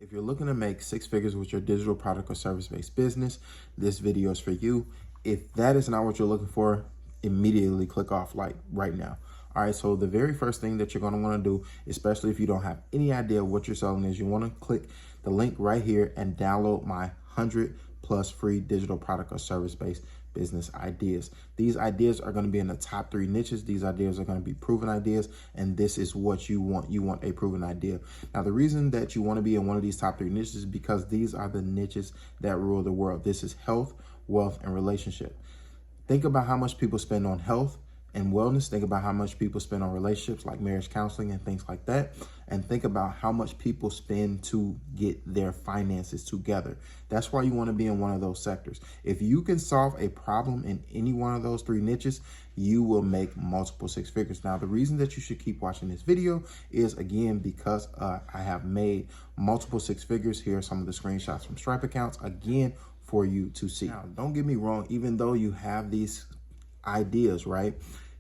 If you're looking to make six figures with your digital product or service-based business, this video is for you. If that is not what you're looking for, immediately click off like right now. All right, so the very first thing that you're going to want to do, especially if you don't have any idea what you're selling is, you want to click the link right here and download my 100+ free digital product or service-based business ideas. These ideas are going to be in the top 3 niches. These ideas are going to be proven ideas, and this is what you want. You want a proven idea. Now, the reason that you want to be in one of these top 3 niches is because these are the niches that rule the world. This is health, wealth, and relationship. Think about how much people spend on health and wellness. Think about how much people spend on relationships like marriage counseling and things like that. And think about how much people spend to get their finances together. That's why you want to be in one of those sectors. If you can solve a problem in any one of those 3 niches, you will make multiple 6 figures. Now, the reason that you should keep watching this video is, again, because I have made multiple 6 figures. Here are some of the screenshots from Stripe accounts, again, for you to see. Now, don't get me wrong, even though you have these ideas, right,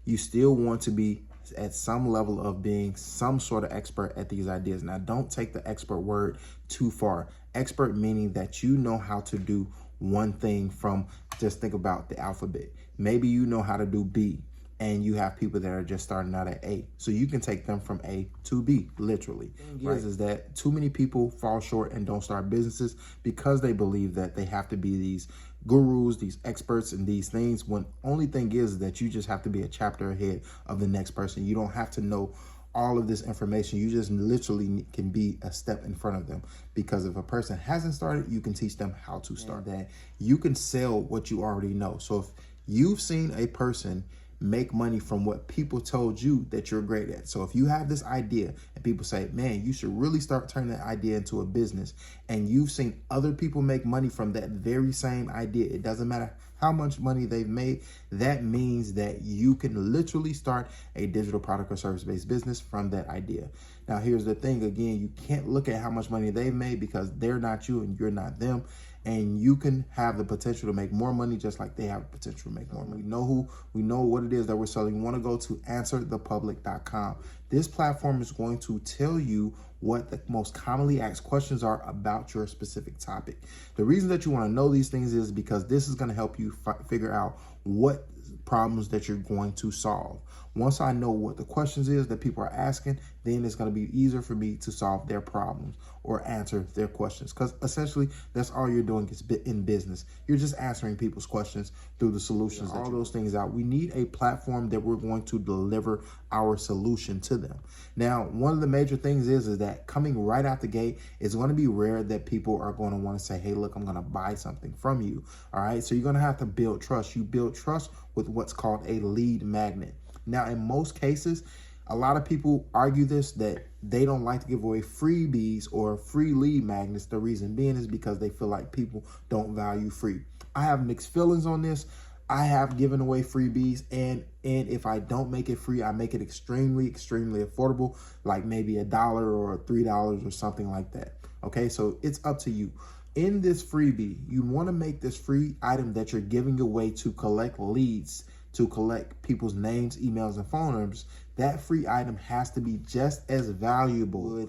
you still want to be at some level of being some sort of expert at these ideas. Now, don't take the expert word too far. Expert meaning that you know how to do one thing from, just think about the alphabet. Maybe you know how to do B, and you have people that are just starting out at A. So you can take them from A to B, literally. The thing is that too many people fall short and don't start businesses because they believe that they have to be these gurus, these experts in these things, when only thing is that you just have to be a chapter ahead of the next person. You don't have to know all of this information. You just literally can be a step in front of them, because if a person hasn't started, you can teach them how to start. That you can sell what you already know. So if you've seen a person make money from what people told you that you're great at. So if you have this idea and people say, man, you should really start turning that idea into a business, and you've seen other people make money from that very same idea, it doesn't matter how much money they've made, that means that you can literally start a digital product or service-based business from that idea. Now, here's the thing. Again, you can't look at how much money they've made because they're not you and you're not them. And you can have the potential to make more money just like they have the potential to make more money. We know what it is that we're selling. You want to go to answerthepublic.com. This platform is going to tell you what the most commonly asked questions are about your specific topic. The reason that you want to know these things is because this is going to help you figure out what problems that you're going to solve. Once I know what the questions is that people are asking, then it's going to be easier for me to solve their problems or answer their questions. Because essentially, that's all you're doing is in business. You're just answering people's questions through the solutions. All those things out. We need a platform that we're going to deliver our solution to them. Now, one of the major things is that coming right out the gate, it's going to be rare that people are going to want to say, hey, look, I'm going to buy something from you. All right. So you're going to have to build trust. You build trust with what's called a lead magnet. Now, in most cases, a lot of people argue this, that they don't like to give away freebies or free lead magnets. The reason being is because they feel like people don't value free. I have mixed feelings on this. I have given away freebies, and if I don't make it free, I make it extremely affordable, like maybe $1 or $3 or something like that. Okay, so it's up to you. In this freebie, you want to make this free item that you're giving away to collect leads, to collect people's names, emails, and phone numbers. That free item has to be just as valuable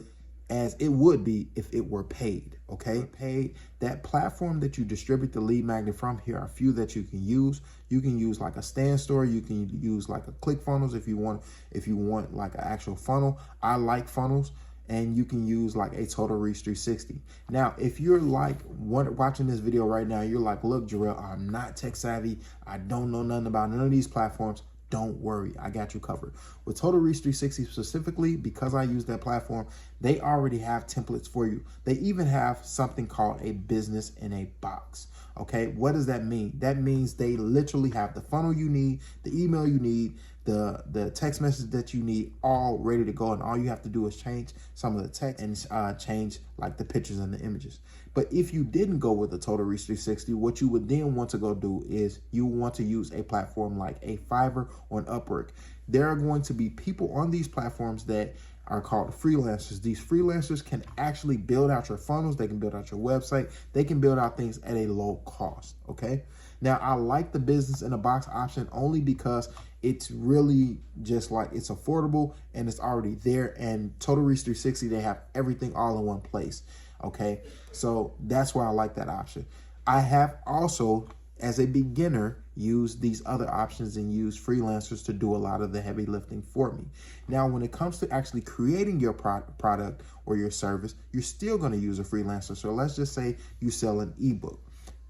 as it would be if it were paid. Okay, paid. That platform that you distribute the lead magnet from, here are a few that you can use. You can use like a Stand Store. You can use like a ClickFunnels if you want like an actual funnel. I like funnels. And you can use like a Total Reach 360. Now, if you're like watching this video right now, you're like, look, Jarrell, I'm not tech savvy. I don't know nothing about none of these platforms. Don't worry, I got you covered. With Total Reach 360 specifically, because I use that platform, they already have templates for you. They even have something called a business in a box. Okay, what does that mean? That means they literally have the funnel you need, the email you need, the text message that you need, all ready to go. And all you have to do is change some of the text and change like the pictures and the images. But if you didn't go with the Total Reach 360, what you would then want to go do is you want to use a platform like a Fiverr or an Upwork. There are going to be people on these platforms that are called freelancers. These freelancers can actually build out your funnels. They can build out your website. They can build out things at a low cost. Okay. Now, I like the business in a box option only because it's really just like it's affordable and it's already there. And Total Reach 360, they have everything all in one place. Okay, so that's why I like that option. I have also, as a beginner, used these other options and used freelancers to do a lot of the heavy lifting for me. Now, when it comes to actually creating your product or your service, you're still going to use a freelancer. So let's just say you sell an ebook.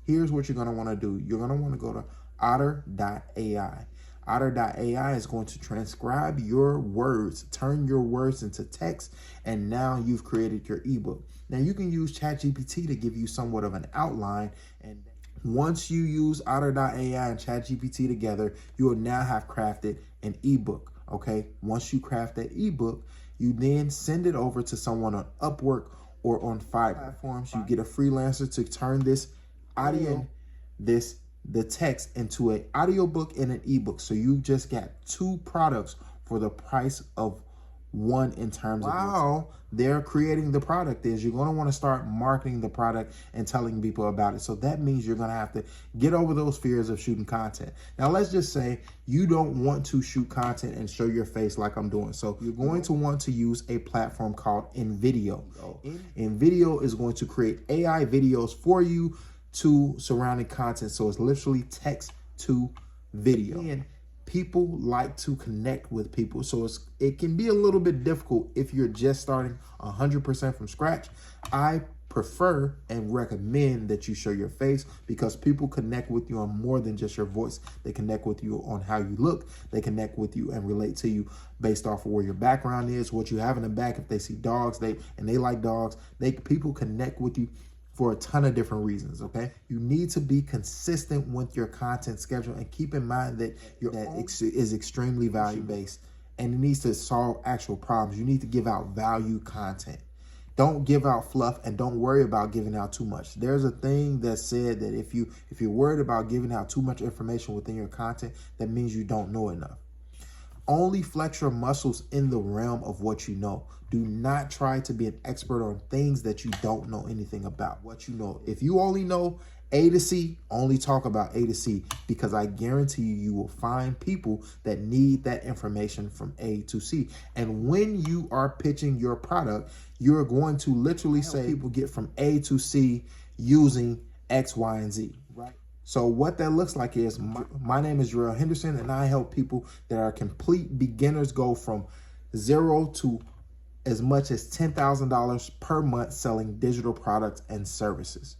Here's what you're going to want to do. You're going to want to go to Otter.ai. Otter.ai is going to transcribe your words, turn your words into text, and now you've created your ebook. Now you can use ChatGPT to give you somewhat of an outline, and once you use Otter.ai and ChatGPT together, you will now have crafted an ebook. Okay, once you craft that ebook, you then send it over to someone on Upwork or on Fiverr platforms. You get a freelancer to turn this audio, the text into an audiobook and an ebook. So you just got two products for the price of one in terms of how they're creating the product is. You're going to want to start marketing the product and telling people about it. So that means you're going to have to get over those fears of shooting content. Now, let's just say you don't want to shoot content and show your face like I'm doing. So you're going to want to use a platform called InVideo. InVideo is going to create AI videos for you to surrounding content. So it's literally text to video. And people like to connect with people. So it can be a little bit difficult if you're just starting 100% from scratch. I prefer and recommend that you show your face because people connect with you on more than just your voice. They connect with you on how you look. They connect with you and relate to you based off of where your background is, what you have in the back. If they see dogs, they like dogs. People connect with you for a ton of different reasons, okay? You need to be consistent with your content schedule and keep in mind that is extremely value-based and it needs to solve actual problems. You need to give out value content. Don't give out fluff and don't worry about giving out too much. There's a thing that said that if you're worried about giving out too much information within your content, that means you don't know enough. Only flex your muscles in the realm of what you know. Do not try to be an expert on things that you don't know anything about. What you know. If you only know A to C, only talk about A to C, because I guarantee you will find people that need that information from A to C. And when you are pitching your product, you're going to literally say people get from A to C using X, Y, and Z, right? So what that looks like is, my name is Jarrell Henderson, and I help people that are complete beginners go from zero to as much as $10,000 per month selling digital products and services.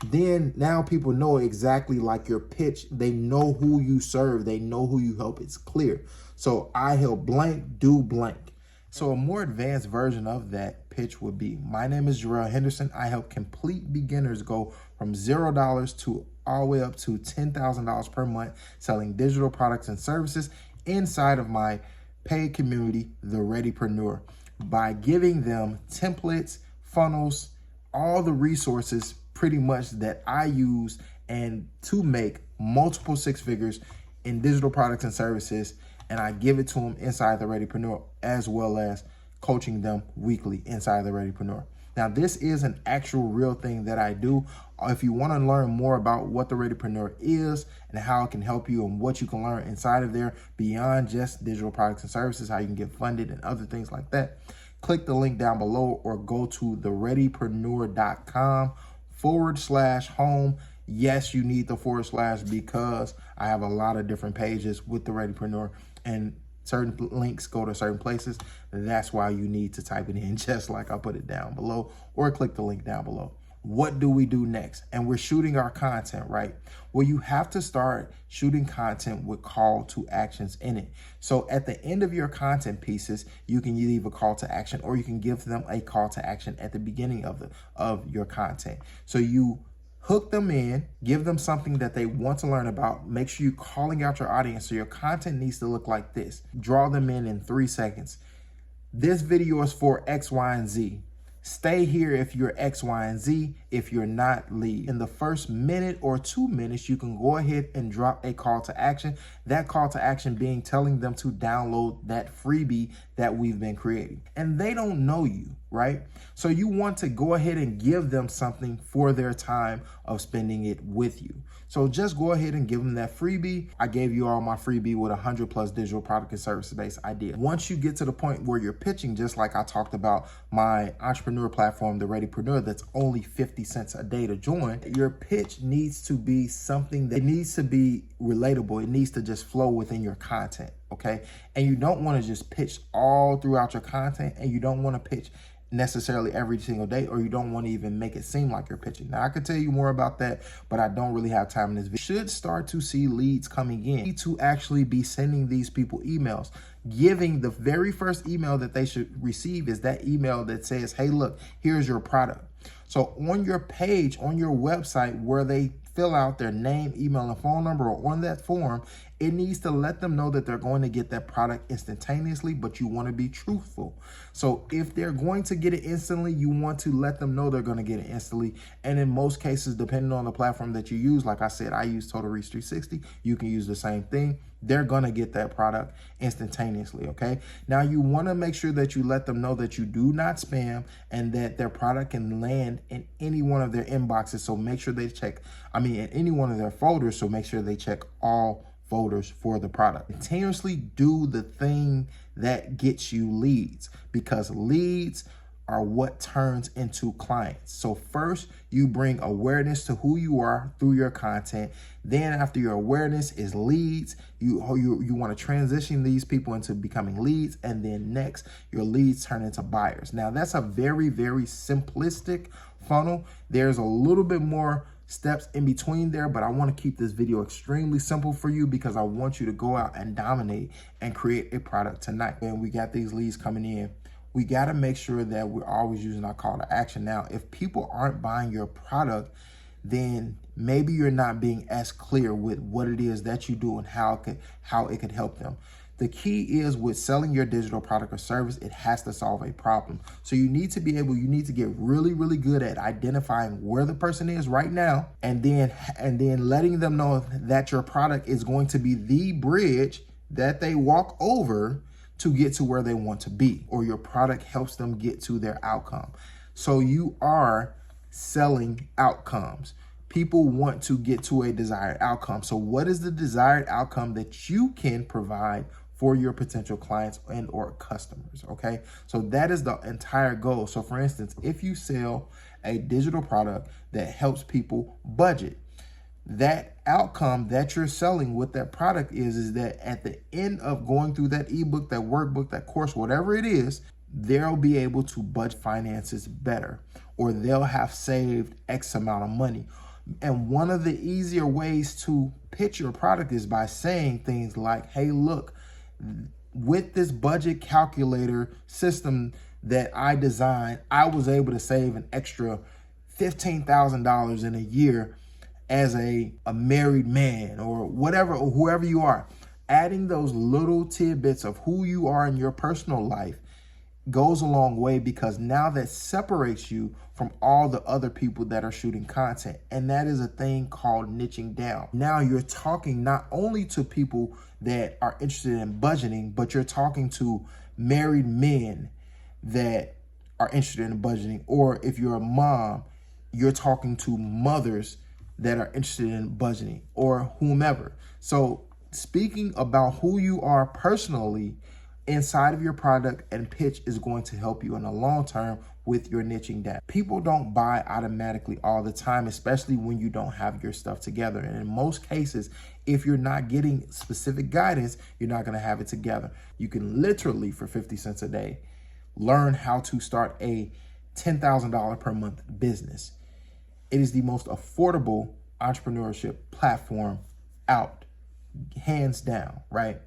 Then now people know exactly like your pitch. They know who you serve. They know who you help. It's clear. So I help blank do blank. So a more advanced version of that pitch would be, my name is Jarrell Henderson. I help complete beginners go from $0 to all the way up to $10,000 per month selling digital products and services inside of my paid community, The Readypreneur, by giving them templates, funnels, all the resources pretty much that I use and to make multiple six figures in digital products and services. And I give it to them inside The Readypreneur, as well as coaching them weekly inside The Readypreneur. Now, this is an actual real thing that I do. If you want to learn more about what The Readypreneur is and how it can help you and what you can learn inside of there beyond just digital products and services, how you can get funded and other things like that, click the link down below or go to thereadypreneur.com/home. Yes, you need the / because I have a lot of different pages with The Readypreneur and certain links go to certain places. That's why you need to type it in just like I put it down below, or click the link down below. What do we do next? And we're shooting our content, right? Well, you have to start shooting content with call to actions in it. So at the end of your content pieces, you can leave a call to action, or you can give them a call to action at the beginning of your content. So you hook them in, give them something that they want to learn about. Make sure you're calling out your audience. So your content needs to look like this. Draw them in 3 seconds. This video is for X, Y, and Z. Stay here if you're X, Y, and Z. If you're not, leave. In the first minute or 2 minutes, you can go ahead and drop a call to action. That call to action being telling them to download that freebie that we've been creating. And they don't know you, right? So you want to go ahead and give them something for their time of spending it with you. So just go ahead and give them that freebie. I gave you all my freebie with 100+ digital product and service-based ideas. Once you get to the point where you're pitching, just like I talked about my entrepreneur platform, the Readypreneur, that's only 50 cents a day to join, your pitch needs to be something that needs to be relatable. It needs to just flow within your content, okay? And you don't want to just pitch all throughout your content, and you don't want to pitch necessarily every single day, or you don't want to even make it seem like you're pitching. Now, I could tell you more about that, but I don't really have time in this video. You should start to see leads coming in. You need to actually be sending these people emails. Giving the very first email that they should receive is that email that says, hey, look, here's your product. So on your page, on your website, where they fill out their name, email, and phone number, or on that form, it needs to let them know that they're going to get that product instantaneously, but you want to be truthful. So if they're going to get it instantly, you want to let them know they're going to get it instantly. And in most cases, depending on the platform that you use, like I said, I use Total Reach 360. You can use the same thing. They're going to get that product instantaneously, okay? Now, you want to make sure that you let them know that you do not spam and that their product can land in any one of their inboxes. So make sure they check, in any one of their folders. So make sure they check all folders for the product. Continuously do the thing that gets you leads, because leads are what turns into clients. So first, you bring awareness to who you are through your content. Then after your awareness is leads, you want to transition these people into becoming leads. And then next, your leads turn into buyers. Now, that's a very, very simplistic funnel. There's a little bit more steps in between there, but I want to keep this video extremely simple for you because I want you to go out and dominate and create a product tonight. And we got these leads coming in. We got to make sure that we're always using our call to action. Now, if people aren't buying your product, then maybe you're not being as clear with what it is that you do and how it could help them. The key is with selling your digital product or service, it has to solve a problem. So you need to get really, really good at identifying where the person is right now, and then letting them know that your product is going to be the bridge that they walk over to get to where they want to be, or your product helps them get to their outcome. So you are selling outcomes. People want to get to a desired outcome. So what is the desired outcome that you can provide for your potential clients and or customers? Okay, so that is the entire goal. So for instance, if you sell a digital product that helps people budget, that outcome that you're selling with that product is that at the end of going through that ebook, that workbook, that course, whatever it is, they'll be able to budget finances better, or they'll have saved X amount of money. And one of the easier ways to pitch your product is by saying things like, hey, look, with this budget calculator system that I designed, I was able to save an extra $15,000 in a year as a married man, or whatever, or whoever you are. Adding those little tidbits of who you are in your personal life goes a long way, because now that separates you from all the other people that are shooting content. And that is a thing called niching down. Now you're talking not only to people that are interested in budgeting, but you're talking to married men that are interested in budgeting. Or if you're a mom, you're talking to mothers that are interested in budgeting, or whomever. So speaking about who you are personally inside of your product and pitch is going to help you in the long term with your niching down. People don't buy automatically all the time, especially when you don't have your stuff together. And in most cases, if you're not getting specific guidance, you're not going to have it together. You can literally, for 50 cents a day, learn how to start a $10,000 per month business. It is the most affordable entrepreneurship platform out, hands down, right?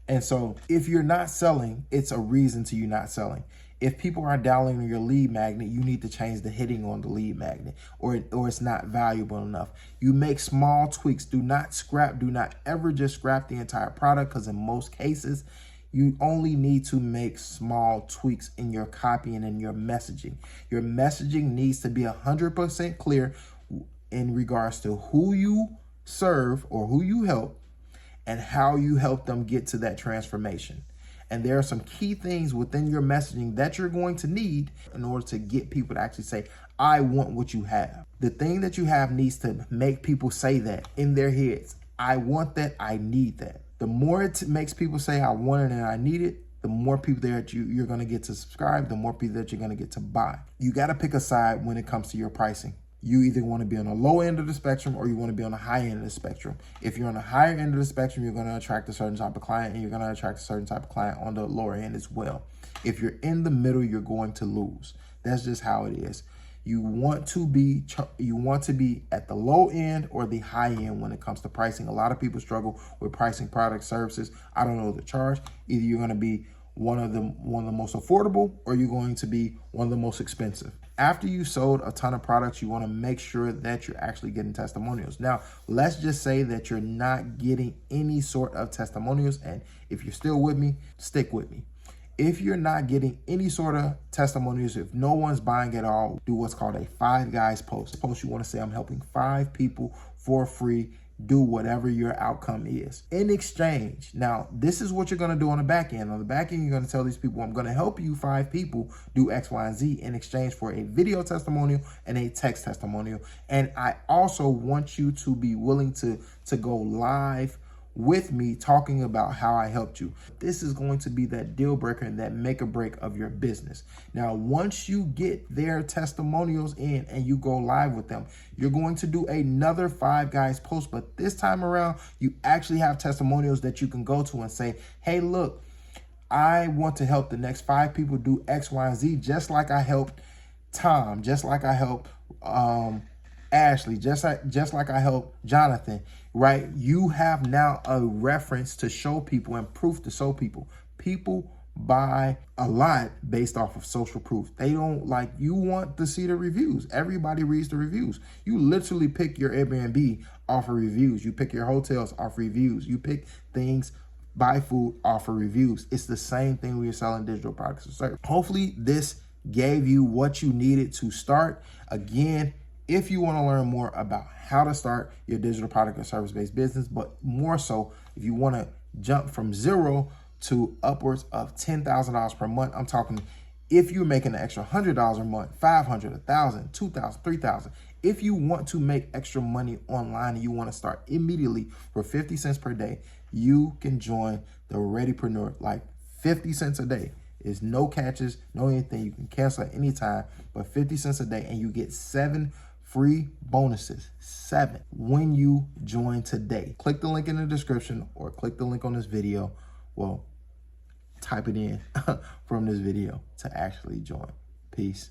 And so if you're not selling, it's a reason to you not selling. If people are downloading your lead magnet, you need to change the heading on the lead magnet, or it's not valuable enough. You make small tweaks. Do not ever just scrap the entire product, because in most cases, you only need to make small tweaks in your copy and in your messaging. Your messaging needs to be 100% clear in regards to who you serve or who you help, and how you help them get to that transformation. And there are some key things within your messaging that you're going to need in order to get people to actually say, I want what you have. The thing that you have needs to make people say that in their heads. I want that, I need that. The more it makes people say, I want it and I need it, the more people that you're going to get to subscribe, the more people that you're going to get to buy. You got to pick a side when it comes to your pricing. You either want to be on the low end of the spectrum or you want to be on the high end of the spectrum. If you're on the higher end of the spectrum, you're going to attract a certain type of client, and you're going to attract a certain type of client on the lower end as well. If you're in the middle, you're going to lose. That's just how it is. You want to be at the low end or the high end when it comes to pricing. A lot of people struggle with pricing products, services. I don't know the charge. Either you're going to be one of the most affordable, or you're going to be one of the most expensive. After you sold a ton of products, you want to make sure that you're actually getting testimonials. Now, let's just say that you're not getting any sort of testimonials. And if you're still with me, stick with me. If you're not getting any sort of testimonials, if no one's buying at all, do what's called a 5 guys post. You want to say, I'm helping 5 people for free. Do whatever your outcome is. In exchange, now this is what you're going to do on the back end. On the back end, you're going to tell these people, I'm going to help you 5 people do X, Y, and Z in exchange for a video testimonial and a text testimonial. And I also want you to be willing to go live with me talking about how I helped you. This is going to be that deal breaker and that make or break of your business. Now, once you get their testimonials in and you go live with them, you're going to do another 5 guys post, but this time around, you actually have testimonials that you can go to and say, hey, look, I want to help the next 5 people do X, Y, and Z, just like I helped Tom, just like I helped Ashley, just like I helped Jonathan, right? You have now a reference to show people and proof to show people. People buy a lot based off of social proof. They don't you want to see the reviews. Everybody reads the reviews. You literally pick your Airbnb off of reviews. You pick your hotels off reviews. You pick things, buy food off of reviews. It's the same thing when you're selling digital products or services. Hopefully this gave you what you needed to start. Again, if you want to learn more about how to start your digital product or service-based business, but more so, if you want to jump from 0 to upwards of $10,000 per month, I'm talking if you're making an extra $100 a month, $500, $1,000, $2,000, $3,000. If you want to make extra money online and you want to start immediately for 50 cents per day, you can join the Readypreneur. 50 cents a day. Is no catches, no anything. You can cancel at any time, but 50 cents a day, and you get 7 free bonuses, 7, when you join today. Click the link in the description or click the link on this video. Well, type it in from this video to actually join. Peace.